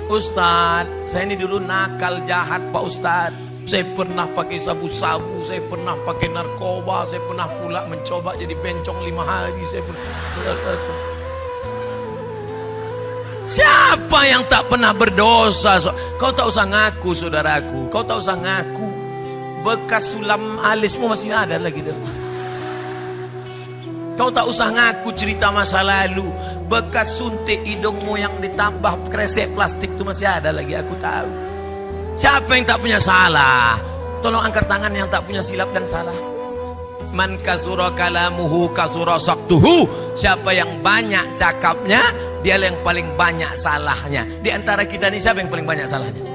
Ustadz, saya ini dulu nakal jahat Pak Ustadz. Saya pernah pakai sabu-sabu, saya pernah pakai narkoba, saya pernah pula mencoba jadi bencong 5 hari. Siapa yang tak pernah berdosa? Kau tak usah ngaku saudaraku, kau tak usah ngaku. Bekas sulam alismu masih ada lagi dah. Kau tak usah ngaku cerita masa lalu. Bekas suntik hidungmu yang ditambah kresek plastik itu masih ada lagi, aku tahu. Siapa yang tak punya salah? Tolong angkat tangan yang tak punya silap dan salah. Man kasura kalamuhu kasura saktuhu. Siapa yang banyak cakapnya, dia yang paling banyak salahnya. Di antara kita ini siapa yang paling banyak salahnya?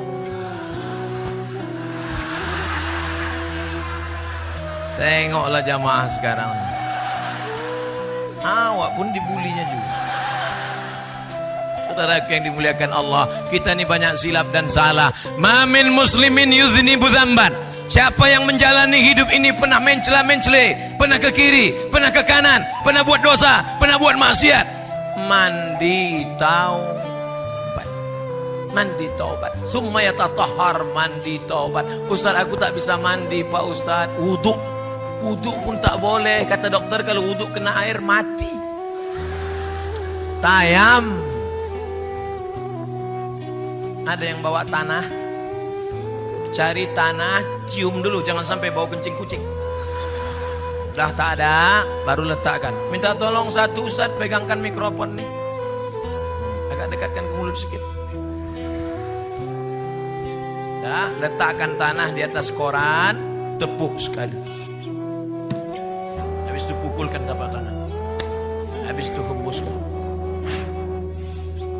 Tengoklah jamaah sekarang. Awak pun dibulinya juga. Saudara yang dimuliakan Allah, kita ini banyak silap dan salah. Mamin muslimin yudhnibu dzamban. Siapa yang menjalani hidup ini pernah mencela-mencele, pernah ke kiri, pernah ke kanan, pernah buat dosa, pernah buat maksiat, mandi taubat. Mandi taubat. Summa yatatahhar, mandi taubat. Ustaz, aku tak bisa mandi Pak Ustaz. Wuduk pun tak boleh. Kata dokter kalau wuduk kena air mati. Tayam. Ada yang bawa tanah, cari tanah, cium dulu, jangan sampai bau kencing kucing. Dah tak ada, baru letakkan. Minta tolong satu Ustaz, pegangkan mikrofon nih, agak dekatkan ke mulut sedikit. Dah, letakkan tanah di atas koran, tepuk sekali. Habis itu pukulkan tapak tanah. Habis itu hembuskan.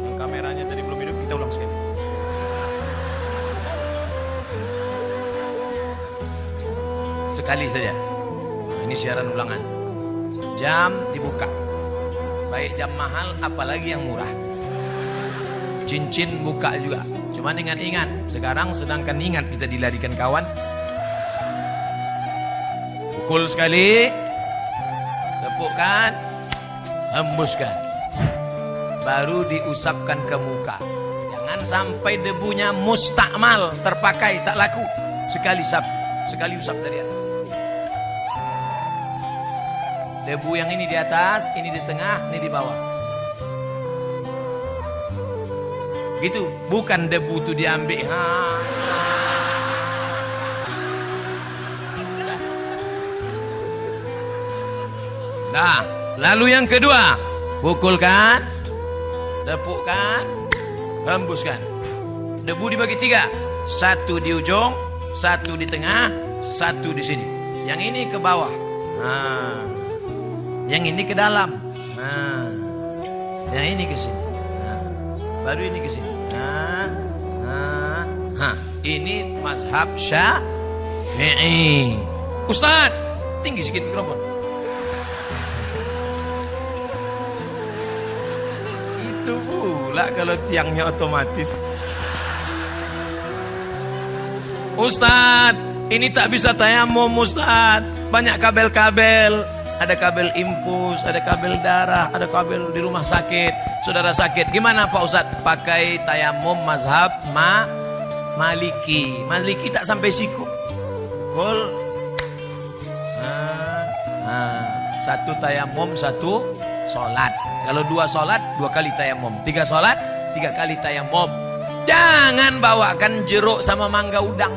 Yang kameranya tadi belum hidup, kita ulang sekali. Sekali saja. Ini siaran ulangan. Jam dibuka. Baik jam mahal, apalagi yang murah. Cincin buka juga. Cuman ingat-ingat, sekarang sedangkan ingat kita dilarikan kawan. Pukul sekali, tepukkan, hembuskan. Baru diusapkan ke muka. Jangan sampai debunya mustakmal, terpakai, tak laku. Sekali usap dari atas. Debu yang ini di atas, ini di tengah, ini di bawah. Gitu, bukan debu itu diambil. Nah, lalu yang kedua, pukulkan, tepukkan, hembuskan. Debu dibagi 3, 1 di ujung, 1 di tengah, 1 di sini. Yang ini ke bawah. Yang ini ke dalam. Yang ini ke sini. Baru ini ke sini. Ini mazhab Syafi'i. Ustaz, tinggi sedikit mikrofon. Itu pula kalau tiangnya otomatis. Ustaz, ini tak bisa tayamum Ustaz. Banyak kabel-kabel. Ada kabel infus, ada kabel darah, ada kabel di rumah sakit. Saudara sakit, gimana Pak Ustadz? Pakai tayamum mazhab Maliki. Maliki tak sampai siku. Gol. Satu tayamum, 1 sholat. Kalau 2 sholat, 2 kali tayamum. 3 sholat, 3 kali tayamum. Jangan bawakan jeruk sama mangga udang.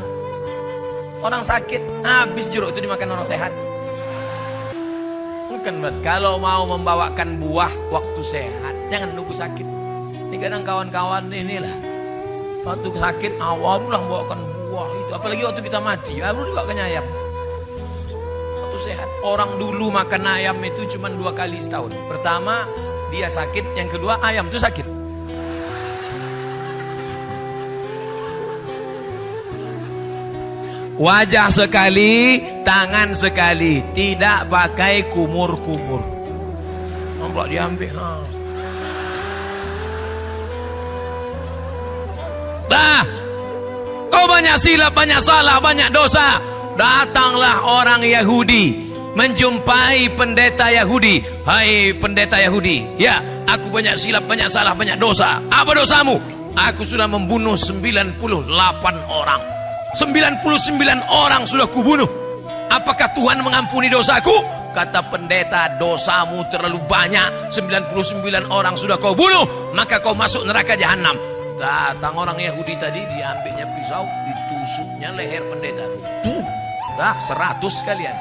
Orang sakit, habis jeruk itu dimakan orang sehat. Kalau mau membawakan buah waktu sehat, jangan nunggu sakit. Ini kadang kawan-kawan inilah waktu sakit awal lah bawakan buah itu, apalagi waktu kita mati baru dibawakan ayam. Waktu sehat, orang dulu makan ayam itu cuma 2 kali setahun. Pertama dia sakit, yang kedua ayam itu sakit. Wajah sekali, tangan sekali, tidak pakai kumur-kumur. Nampak diambil. Dah, kau banyak silap, banyak salah, banyak dosa. Datanglah orang Yahudi menjumpai pendeta Yahudi. Hai pendeta Yahudi, ya aku banyak silap, banyak salah, banyak dosa. Apa dosamu? Aku sudah membunuh 98 orang. 99 orang sudah kubunuh. Apakah Tuhan mengampuni dosaku? Kata pendeta, dosamu terlalu banyak. 99 orang sudah kau bunuh, maka kau masuk neraka jahanam. Datang orang Yahudi tadi, diambilnya pisau, ditusuknya leher pendeta itu. Dah 100 sekalian.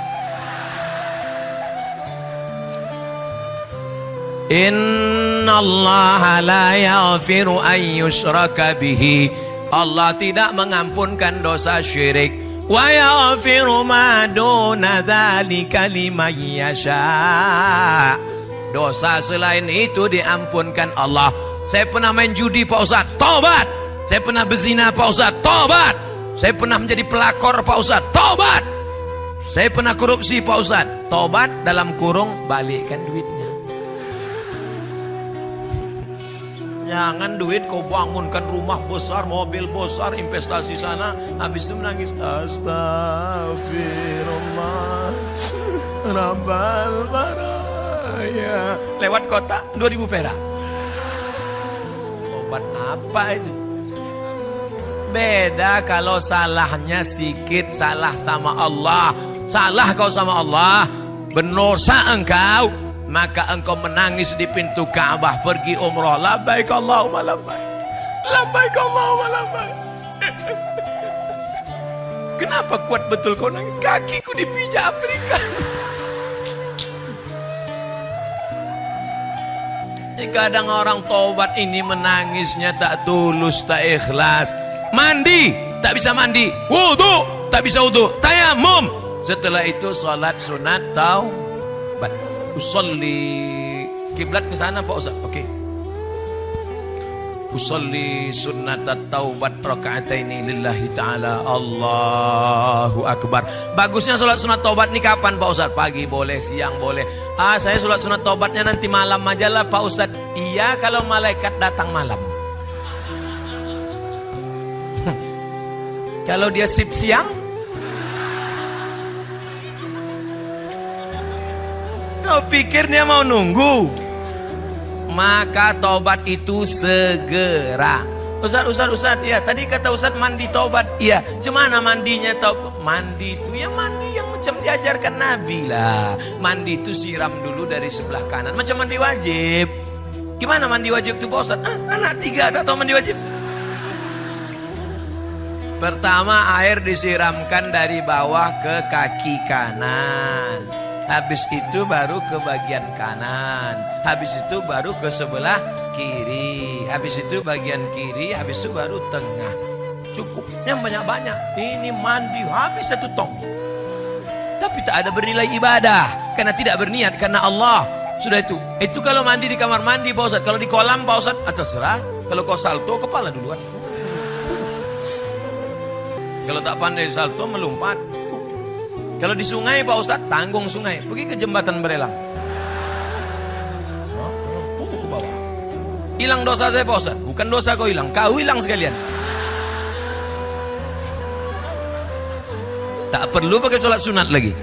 Inna Allah la yaghfiru an yushraka bihi. Allah tidak mengampunkan dosa syirik. Wa yaghfiru ma duna dzalika liman yasha. Dosa selain itu diampunkan Allah. Saya pernah main judi Pak Ustaz, tobat. Saya pernah berzina Pak Ustaz, tobat. Saya pernah menjadi pelakor Pak Ustaz, tobat. Saya pernah korupsi Pak Ustaz, tobat dalam kurung balikkan duitnya. Jangan duit kau bangunkan rumah besar, mobil besar, investasi sana, habis itu menangis. Astagfirullah Rabbal baraya. Lewat kota 2000 perak. Obat apa itu? Beda kalau salahnya sikit, salah sama Allah. Salah kau sama Allah, berdosa engkau, maka engkau menangis di pintu Ka'bah pergi umrah. Labbaik Allahumma labbaik, labbaik Allahumma labbaik. Kenapa kuat betul kau nangis? Kakiku dipijak Afrika. Kadang orang tobat ini menangisnya tak tulus, tak ikhlas. Mandi tak bisa mandi, wudu tak bisa wudu, tayamum. Setelah itu salat sunat taubat. Usolli kiblat ke sana Pak Ustaz. Oke. Usolli sunnat taubat raka'ataini lillahi ta'ala. Allahu akbar. Bagusnya salat sunat taubat ini kapan Pak Ustaz? Pagi boleh, siang boleh. Saya salat sunat taubatnya nanti malam aja lah Pak Ustaz. Iya kalau malaikat datang malam. Kalau dia sip siang, kau pikir dia mau nunggu? Maka tobat itu segera. Ustaz, ya tadi kata Ustaz mandi tobat. Iya, cemana mandinya tobat? Mandi itu ya mandi yang macam diajarkan Nabi lah. Mandi itu siram dulu dari sebelah kanan, macam mandi wajib. Gimana mandi wajib itu Pak Ustaz? Anak 3 tak tahu mandi wajib. Pertama air disiramkan dari bawah ke kaki kanan. Habis itu baru ke bagian kanan. Habis itu baru ke sebelah kiri. Habis itu bagian kiri. Habis itu baru tengah. Cukup. Yang banyak-banyak. Ini mandi habis 1 tong. Tapi tak ada bernilai ibadah. Karena tidak berniat. Karena Allah. Sudah itu. Itu kalau mandi di kamar mandi Pak Ustaz. Kalau di kolam Pak Ustaz. Terserah. Kalau kau salto kepala duluan. Kalau tak pandai salto melompat. Kalau di sungai Pak Ustaz, tanggung sungai. Pergi ke jembatan Berelang. Pukul ke bawah. Hilang dosa saya Pak Ustaz. Bukan dosa kau hilang, kau hilang sekalian. Tak perlu pakai sholat sunat lagi.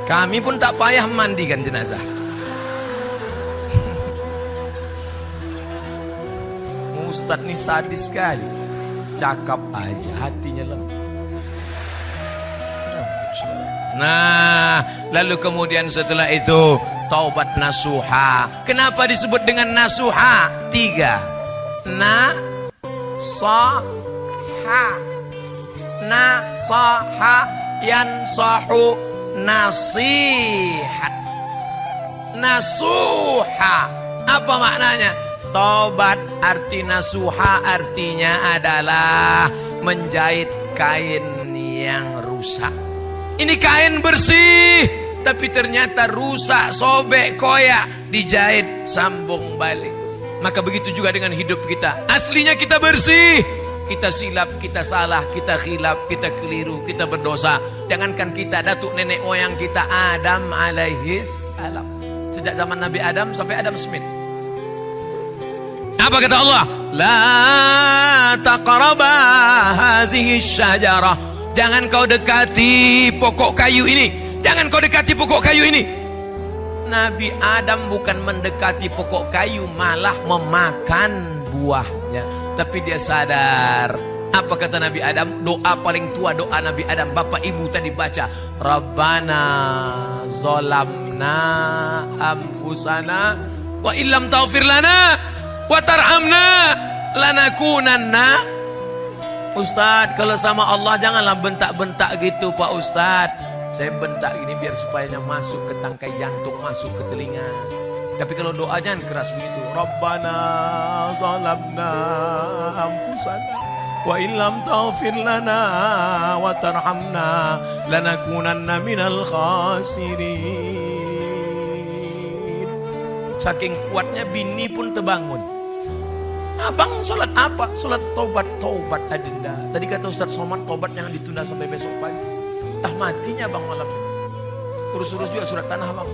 Kami pun tak payah mandikan jenazah. Ustaz ni sadis sekali. Cakap aja, hatinya lemah. Nah, lalu kemudian setelah itu taubat nasuha. Kenapa disebut dengan nasuha? 3. Na-sa-ha. Na-sa-ha yansahu nasihat. Nasuha. Apa maknanya? Taubat arti nasuha artinya adalah menjahit kain yang rusak. Ini kain bersih, tapi ternyata rusak, sobek, koyak, dijahit, sambung balik. Maka begitu juga dengan hidup kita. Aslinya kita bersih, kita silap, kita salah, kita khilaf, kita keliru, kita berdosa. Jangankan kita, datuk nenek moyang kita Adam alaihis salam. Sejak zaman Nabi Adam sampai Adam Smith. Apa kata Allah? La taqraba hazihi syajarah. Jangan kau dekati pokok kayu ini. Jangan kau dekati pokok kayu ini. Nabi Adam bukan mendekati pokok kayu, malah memakan buahnya. Tapi dia sadar. Apa kata Nabi Adam? Doa paling tua doa Nabi Adam. Bapak ibu tadi baca, Rabbana zolamna anfusana wa illam taghfir lana wa tarhamna lanakunanna. Ustaz, kalau sama Allah janganlah bentak-bentak gitu Pak Ustaz. Saya bentak ini biar supaya masuk ke tangkai jantung, masuk ke telinga. Tapi kalau doa jangan keras begitu. Rabbana zalamna anfusana wa illam taghfir lana wa tarhamna lanakunanna minal khasirin. Saking kuatnya bini pun terbangun. Abang sholat apa? Sholat taubat adinda. Tadi kata Ustaz Somad taubat yang ditunda sampai besok pagi. Tah matinya bang malam. Urus-urus juga surat tanah bang.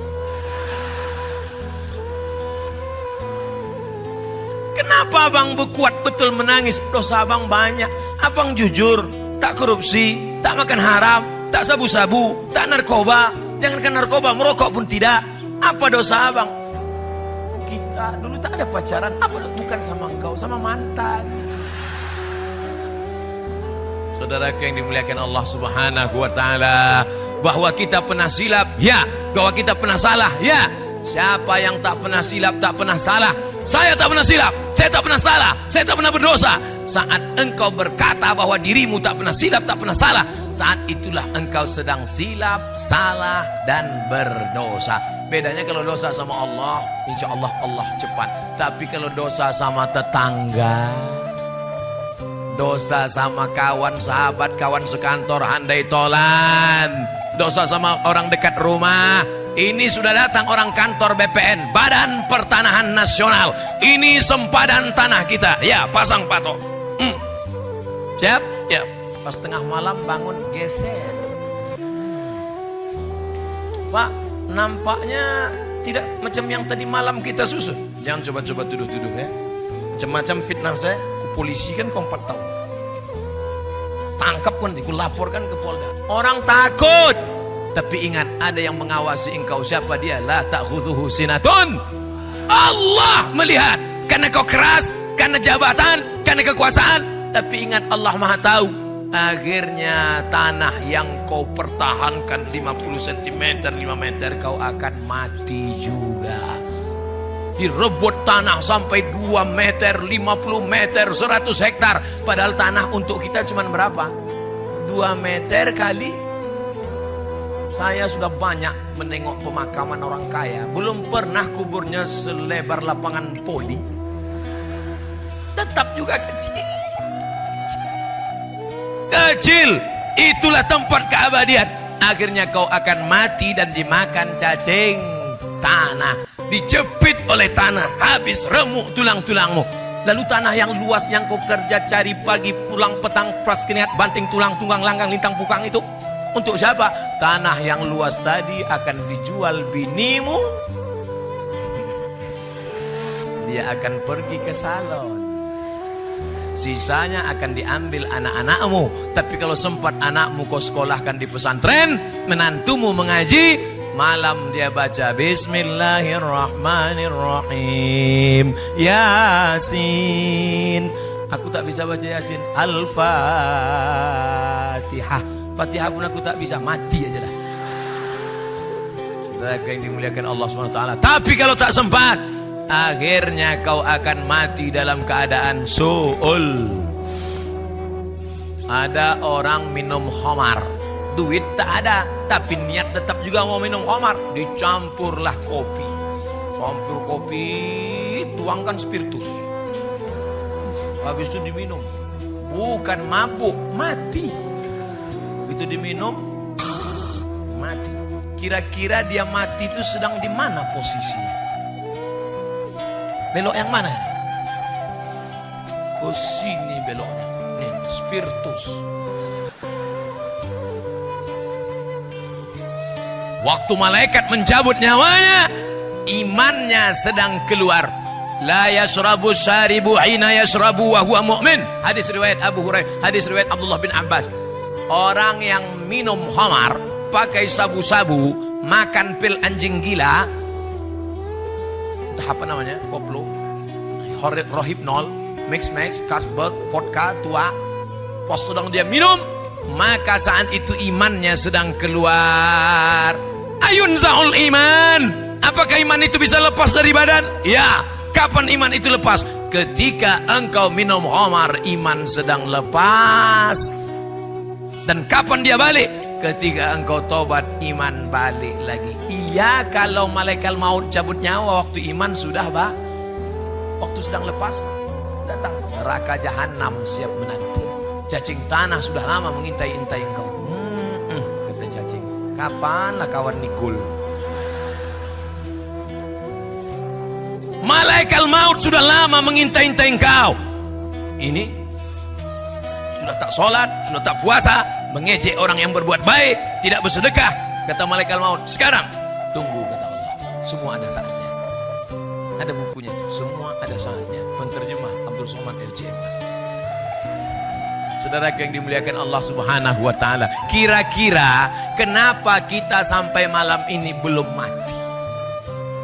Kenapa abang berkuat betul menangis? Dosa abang banyak. Abang jujur, tak korupsi, tak makan haram, tak sabu-sabu, tak narkoba. Jangankan narkoba, merokok pun tidak. Apa dosa abang? Kita dulu tak ada pacaran. Apa bukan sama engkau, sama mantan. Saudaraku yang dimuliakan Allah Subhanahu wa taala, bahwa kita pernah silap, ya. Bahwa kita pernah salah, ya. Siapa yang tak pernah silap, tak pernah salah? Saya tak pernah silap, saya tak pernah salah, saya tak pernah berdosa. Saat engkau berkata bahwa dirimu tak pernah silap, tak pernah salah, saat itulah engkau sedang silap, salah, dan berdosa. Bedanya kalau dosa sama Allah, insya Allah Allah cepat. Tapi kalau dosa sama tetangga, dosa sama kawan, sahabat, kawan sekantor, handai tolan, dosa sama orang dekat rumah. Ini sudah datang orang kantor BPN, Badan Pertanahan Nasional. Ini sempadan tanah kita. Ya, pasang patok. Siap? Ya. Pas tengah malam bangun geser. Pak, nampaknya tidak macam yang tadi malam kita susun. Jangan coba-coba tuduh-tuduh ya. Macam-macam fitnah saya. Ke polisi kan kau 4 tahun. Tangkap kan, dikulaporkan ke Polda. Orang takut. Tapi ingat, ada yang mengawasi engkau. Siapa dia? La ta'khudhuhu sinatun. Allah melihat. Karena kau keras, karena jabatan, karena kekuasaan. Tapi ingat, Allah Maha tahu. Akhirnya tanah yang kau pertahankan 50 cm, 5 meter, kau akan mati juga. Direbut tanah sampai 2 meter, 50 meter, 100 hektar. Padahal tanah untuk kita cuma berapa? 2 meter kali. Saya sudah banyak menengok pemakaman orang kaya. Belum pernah kuburnya selebar lapangan poli. Tetap juga kecil. Kecil. Itulah tempat keabadian. Akhirnya kau akan mati dan dimakan cacing tanah. Dijepit oleh tanah. Habis remuk tulang-tulangmu. Lalu tanah yang luas yang kau kerja cari pagi pulang petang pas keniat banting tulang tunggang langgang lintang pukang itu. Untuk siapa? Tanah yang luas tadi akan dijual binimu. Dia akan pergi ke salon. Sisanya akan diambil anak-anakmu. Tapi kalau sempat anakmu kau sekolahkan di pesantren, menantumu mengaji, malam dia baca Bismillahirrahmanirrahim, Yasin. Aku tak bisa baca Yasin. Al-Fatihah. Fatihah pun aku tak bisa, mati aja dah. Saudara yang dimuliakan Allah SWT. Tapi kalau tak sempat, akhirnya kau akan mati dalam keadaan su'ul. Ada orang minum khamar, duit tak ada, tapi niat tetap juga mau minum khamar. Dicampurlah kopi. Campur kopi, tuangkan spiritus. Habis itu diminum. Bukan mabuk, mati. Begitu diminum, mati. Kira-kira dia mati itu sedang di mana posisinya? Belok yang mana? Ke sini beloknya. Nih, spiritus. Waktu malaikat mencabut nyawanya, imannya sedang keluar. La yashrabu syaribu hina yashrabu wa huwa mu'min. Hadis riwayat Abu Hurairah, hadis riwayat Abdullah bin Abbas. Orang yang minum khamar, pakai sabu-sabu, makan pil anjing gila, entah apa namanya, koplo, rohipnol, Mix, Carlsberg, vodka, tua. Pas sedang dia minum, maka saat itu imannya sedang keluar. Ayun zaul iman. Apakah iman itu bisa lepas dari badan? Ya. Kapan iman itu lepas? Ketika engkau minum khamar, iman sedang lepas. Dan kapan dia balik? Ketika engkau tobat, iman balik lagi. Iya, kalau malaikat maut cabut nyawa waktu iman sudah waktu sedang lepas, datang neraka jahanam siap menanti. Cacing tanah sudah lama mengintai-intai engkau. Kata cacing, kapanlah kawan Nikul? Malaikat maut sudah lama mengintai-intai engkau. Ini sudah tak sholat, sudah tak puasa, mengejek orang yang berbuat baik, tidak bersedekah. Kata malaikat maut, sekarang tunggu, kata Allah. Semua ada saatnya. Ada bukunya tuh, semua ada saatnya. Penterjemah Abdul Somad LCM. Saudara yang dimuliakan Allah Subhanahu wa taala, kira-kira kenapa kita sampai malam ini belum mati?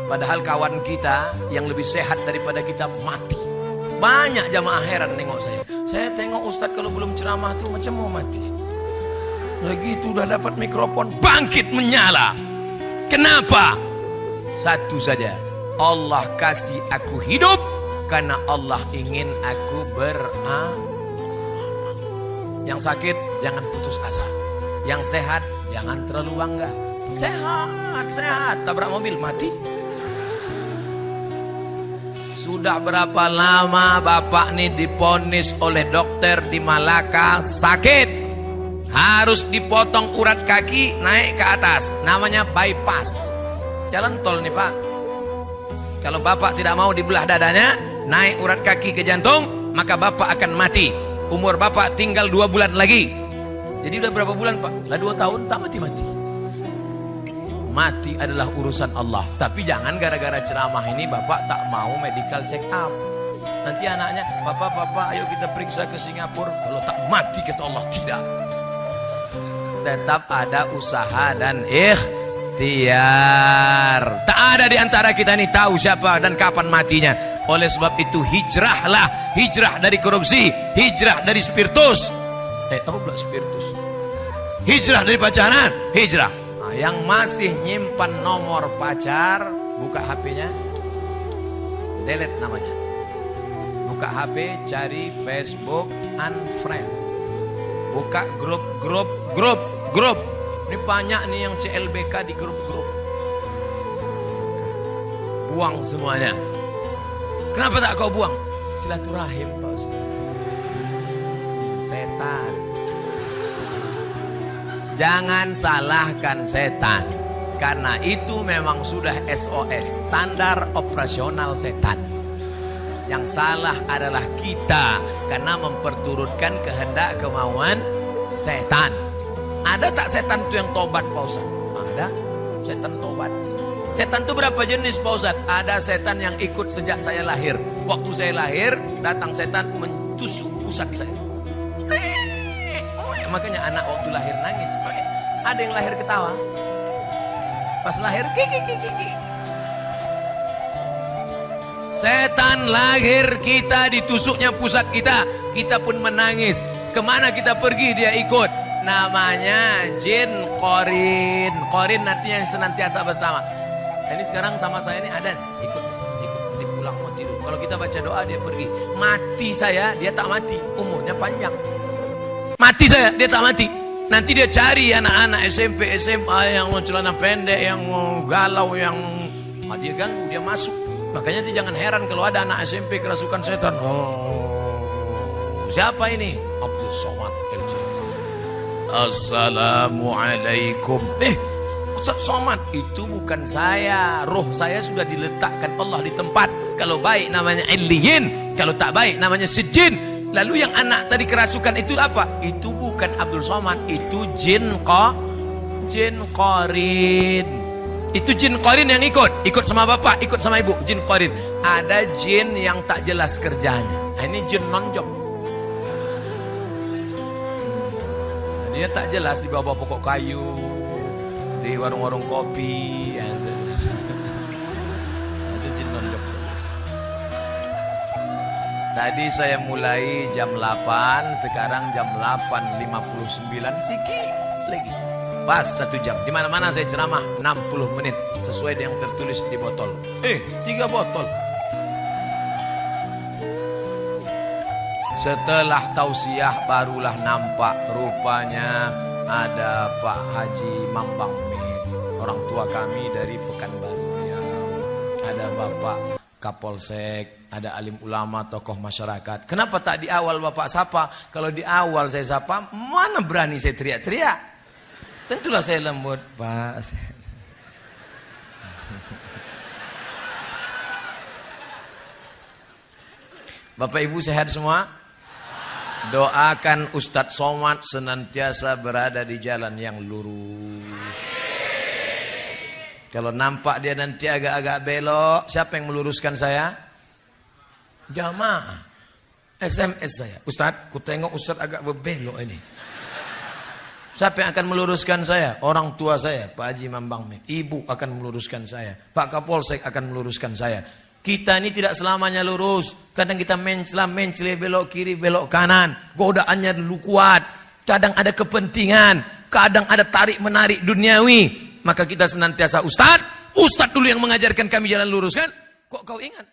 Padahal kawan kita yang lebih sehat daripada kita mati. Banyak jamaah heran nengok saya. Saya tengok Ustadz kalau belum ceramah tuh macam mau mati. Lagi itu udah dapat mikrofon, bangkit menyala. Kenapa? Satu saja. Allah kasih aku hidup karena Allah ingin aku beramal. Yang sakit jangan putus asa. Yang sehat jangan terlalu bangga. Sehat, tabrak mobil mati. Sudah berapa lama bapak nih diponis oleh dokter di Malaka sakit, harus dipotong urat kaki naik ke atas, namanya bypass. Jalan tol nih pak. Kalau bapak tidak mau dibelah dadanya, naik urat kaki ke jantung, maka bapak akan mati. Umur bapak tinggal 2 bulan lagi. Jadi udah berapa bulan pak? Lah 2 tahun tak mati-mati. Mati adalah urusan Allah. Tapi jangan gara-gara ceramah ini bapak tak mau medical check up. Nanti anaknya, papa ayo kita periksa ke Singapura. Kalau tak mati kata Allah, tidak. Tetap ada usaha dan ikhtiar. Tak ada di antara kita ini tahu siapa dan kapan matinya. Oleh sebab itu hijrahlah. Hijrah dari korupsi, hijrah dari spiritus. Apa pula spiritus? Hijrah dari pacaran, hijrah. Yang masih nyimpan nomor pacar, buka HP-nya, delete namanya. Buka HP, cari Facebook, unfriend. Buka grup. Ini banyak nih yang CLBK di grup-grup. Buang semuanya. Kenapa tak kau buang? Silaturahim Pak Ustaz. Setan. Jangan salahkan setan, karena itu memang sudah SOS, standar operasional setan. Yang salah adalah kita karena memperturutkan kehendak kemauan setan. Ada tak setan itu yang tobat Pak Ustaz? Ada setan tobat. Setan itu berapa jenis Pak Ustaz? Ada setan yang ikut sejak saya lahir. Waktu saya lahir datang setan mentusuk pusat saya. Makanya anak waktu lahir nangis. Ada yang lahir ketawa. Pas lahir kiki. Setan lahir kita ditusuknya pusat kita. Kita pun menangis. Kemana kita pergi dia ikut. Namanya jin korin. Korin artinya yang senantiasa bersama. Ini sekarang sama saya ini ada nih. Ikut. Nanti pulang mau tidur. Kalau kita baca doa dia pergi. Mati saya dia tak mati. Umurnya panjang. Mati saya, dia tak mati. Nanti dia cari anak-anak SMP, SMA yang mau celana pendek, yang mau galau, yang dia ganggu, dia masuk. Makanya jangan heran kalau ada anak SMP kerasukan setan. Siapa ini? Abdul Somad LCM. Assalamualaikum. Ustaz Somad, itu bukan saya. Roh saya sudah diletakkan Allah di tempat. Kalau baik namanya Illiyin, kalau tak baik namanya Sijin. Lalu yang anak tadi kerasukan itu apa? Itu bukan Abdul Somad, itu jin qarin. Itu jin qarin yang ikut sama bapak, ikut sama ibu, jin qarin. Ada jin yang tak jelas kerjanya. Ini jin non-job. Dia tak jelas di bawah pokok kayu, di warung-warung kopi. Itu jin non-job. Tadi saya mulai jam 8, sekarang jam 8.59 sikit lagi. Pas 1 jam. Di mana-mana saya ceramah 60 menit sesuai dengan yang tertulis di botol. 3 botol. Setelah tausiah barulah nampak rupanya ada Pak Haji Mambang Med, orang tua kami dari Pekanbaru Riau. Ada Bapak Kapolsek, ada alim ulama, tokoh masyarakat. Kenapa tak di awal Bapak sapa? Kalau di awal saya sapa, mana berani saya teriak-teriak? Tentulah saya lembut, Pak. Bapak Ibu sehat semua? Doakan Ustadz Somad senantiasa berada di jalan yang lurus. Kalau nampak dia nanti agak-agak belok, siapa yang meluruskan saya? Jamaah. SMS saya. Ustadz, ku tengok Ustadz agak berbelok ini. Siapa yang akan meluruskan saya? Orang tua saya, Pak Haji Mambang Med. Ibu akan meluruskan saya. Pak Kapolsek akan meluruskan saya. Kita ini tidak selamanya lurus. Kadang kita mencela, belok kiri, belok kanan. Godaannya dulu kuat. Kadang ada kepentingan. Kadang ada tarik-menarik duniawi. Maka kita senantiasa Ustadz dulu yang mengajarkan kami jalan lurus kan? Kok kau ingat?